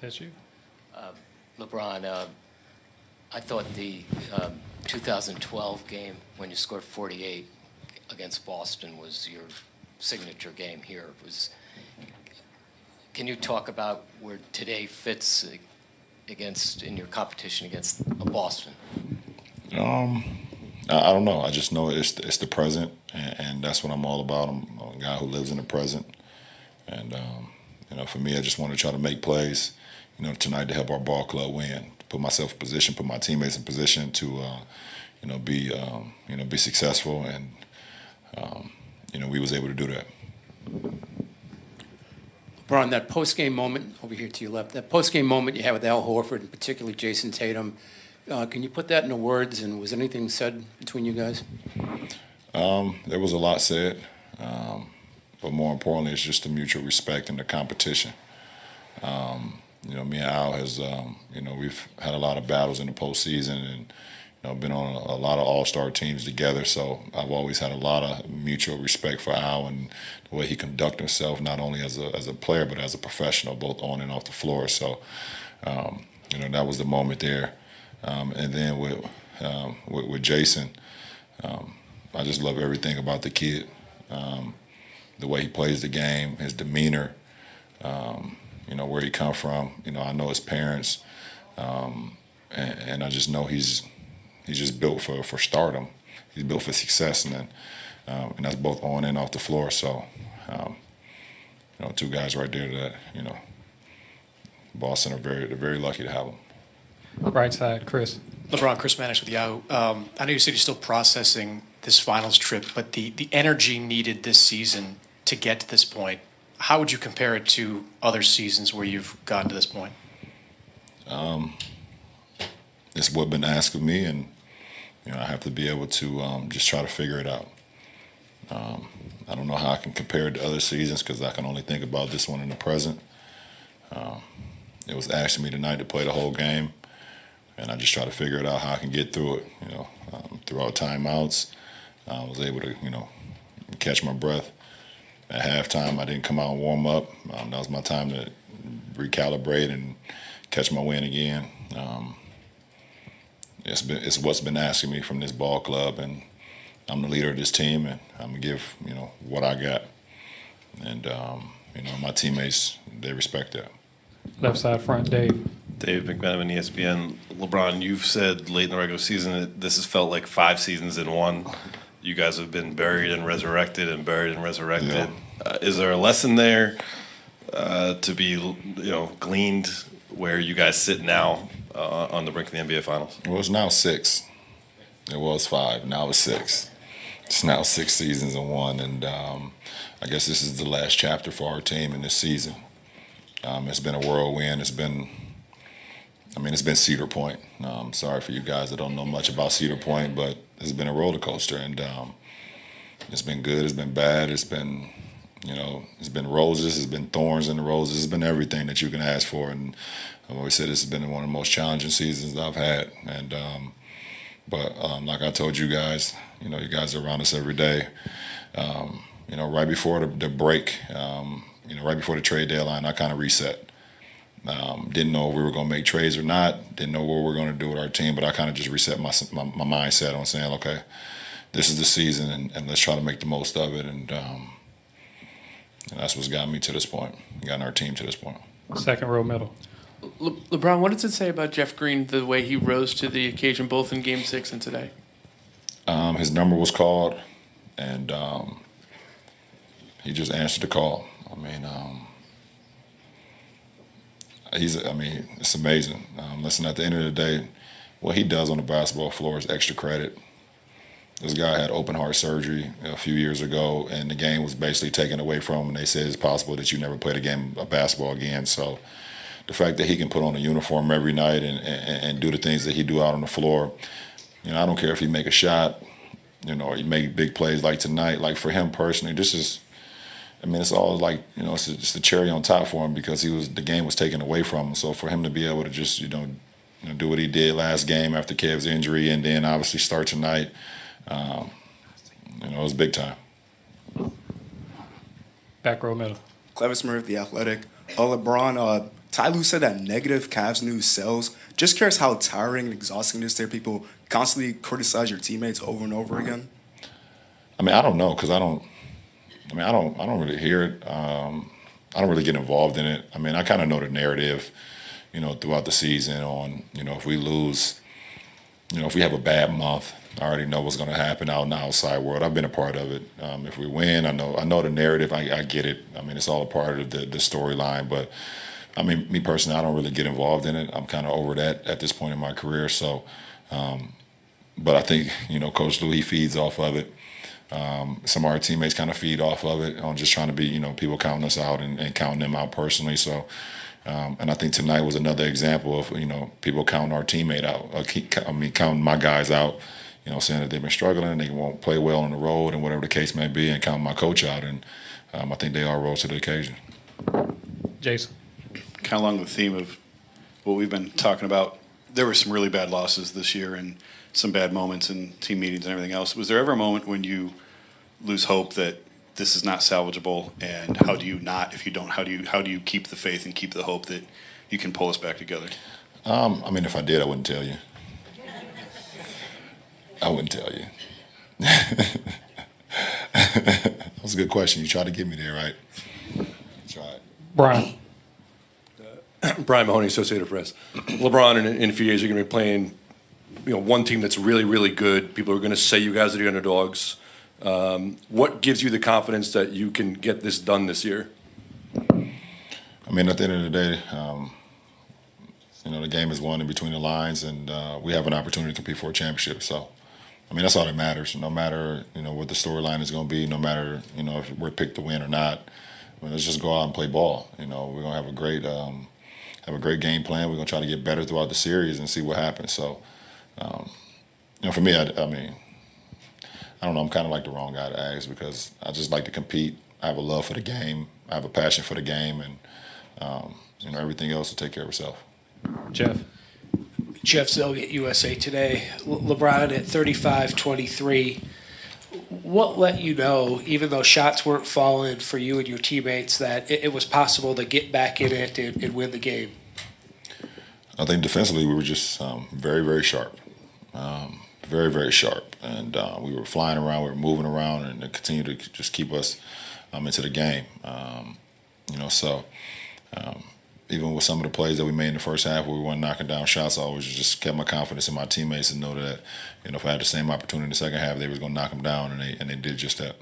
That's you. LeBron, I thought the 2012 game when you scored 48 against Boston was your signature game here. Can you talk about where today fits in your competition against Boston? I don't know. I just know it's the present, and that's what I'm all about. I'm a guy who lives in the present, and for me, I just want to try to make plays, tonight to help our ball club win, put myself in position, put my teammates in position to, be successful, and we was able to do that. LeBron, that post-game moment, over here to your left, that post-game moment you had with Al Horford, and particularly Jason Tatum, can you put that into words, and was anything said between you guys? There was a lot said, but more importantly, it's just the mutual respect and the competition. Me and Al we've had a lot of battles in the postseason, and been on a lot of all-star teams together. So I've always had a lot of mutual respect for Al and the way he conducts himself, not only as a player but as a professional, both on and off the floor. So that was the moment there. And then with Jason, I just love everything about the kid. The way he plays the game, his demeanor, where he come from. I know his parents, and I just know he's just built for stardom. He's built for success, and that's both on and off the floor. So, two guys right there that Boston are very lucky to have them. Right side, Chris. LeBron, Chris Manish with Yahoo. I know you said you're still processing this finals trip, but the energy needed this season to get to this point, how would you compare it to other seasons where you've gotten to this point? It's what's been asked of me, and I have to be able to just try to figure it out. I don't know how I can compare it to other seasons because I can only think about this one in the present. It was asked of me tonight to play the whole game, and I just try to figure it out how I can get through it. Throughout timeouts, I was able to catch my breath. At halftime, I didn't come out and warm up. That was my time to recalibrate and catch my wind again. It's what's been asking me from this ball club, and I'm the leader of this team, and I'm gonna give what I got, and my teammates, they respect that. Left side front, Dave. Dave McMenamin, ESPN. LeBron, you've said late in the regular season that this has felt like 5 seasons in one. You guys have been buried and resurrected and buried and resurrected. Yeah. Is there a lesson there to be gleaned where you guys sit now on the brink of the NBA Finals? Well, it's now 6. It was 5. Now it's 6. It's now 6 seasons in one, and I guess this is the last chapter for our team in this season. It's been a whirlwind. It's been Cedar Point. Sorry for you guys that don't know much about Cedar Point, but it's been a roller coaster, and it's been good. It's been bad. It's been, it's been roses. It's been thorns in the roses. It's been everything that you can ask for, and I've always said this has been one of the most challenging seasons I've had. And but like I told you guys, you guys are around us every day. Right before the break, right before the trade deadline, I kind of reset. Didn't know if we were going to make trades or not. Didn't know what we were going to do with our team, but I kind of just reset my mindset on saying, okay, this is the season, and let's try to make the most of it. And that's what's gotten me to this point, gotten our team to this point. Second row, middle. LeBron, what does it say about Jeff Green, the way he rose to the occasion, both in Game 6 and today? His number was called, and he just answered the call. It's amazing. Listen, at the end of the day, what he does on the basketball floor is extra credit. This guy had open heart surgery a few years ago, and the game was basically taken away from him, and they said it's possible that you never played a game of basketball again. So the fact that he can put on a uniform every night and do the things that he do out on the floor, I don't care if he make a shot, or he make big plays like tonight. Like for him personally, this is, it's all like, it's just the cherry on top for him because the game was taken away from him. So for him to be able to just, do what he did last game after Kev's injury and then obviously start tonight, it was big time. Back row, middle. Clevis Murphy, The Athletic. LeBron, Ty Lue said that negative Cavs news sells. Just curious how tiring and exhausting it is to hear people constantly criticize your teammates over and over again. I mean, I don't know because I don't really hear it. I don't really get involved in it. I mean, I kind of know the narrative, throughout the season on, if we lose, if we have a bad month, I already know what's going to happen out in the outside world. I've been a part of it. If we win, I know the narrative. I get it. I mean, it's all a part of the storyline. But I mean, me personally, I don't really get involved in it. I'm kind of over that at this point in my career. So, but I think Coach Lue, he feeds off of it. Some of our teammates kind of feed off of it on just trying to be, people counting us out and counting them out personally. So, and I think tonight was another example of, people counting our teammate out. Counting my guys out, saying that they've been struggling, they won't play well on the road and whatever the case may be, and counting my coach out. And I think they all rose to the occasion. Jason. Kind of along the theme of what we've been talking about, there were some really bad losses this year and some bad moments in team meetings and everything else. Was there ever a moment when you lose hope that this is not salvageable, and how do you not, if you don't, how do you keep the faith and keep the hope that you can pull us back together? I mean, if I did, I wouldn't tell you. I wouldn't tell you. That was a good question. You tried to get me there, right? Tried. Brian. Brian Mahoney, Associated Press. LeBron, in a few years, you're going to be playing, one team that's really, really good. People are going to say you guys are the underdogs. What gives you the confidence that you can get this done this year? I mean, at the end of the day, the game is won in between the lines, and we have an opportunity to compete for a championship. So, I mean, that's all that matters. No matter, what the storyline is going to be, no matter, if we're picked to win or not. I mean, let's just go out and play ball. We're going to have a great game plan. We're going to try to get better throughout the series and see what happens. So, for me, I don't know. I'm kind of like the wrong guy to ask because I just like to compete. I have a love for the game. I have a passion for the game, and everything else will take care of itself. Jeff. Jeff Zilgett, USA Today. LeBron at 35-23. What let you know, even though shots weren't falling for you and your teammates, that it was possible to get back in it and win the game? I think defensively we were just very, very sharp. Very, very sharp. And we were flying around, we were moving around, and it continued to just keep us into the game. Even with some of the plays that we made in the first half where we weren't knocking down shots, I always just kept my confidence in my teammates and know that, if I had the same opportunity in the second half, they was going to knock them down, and they did just that.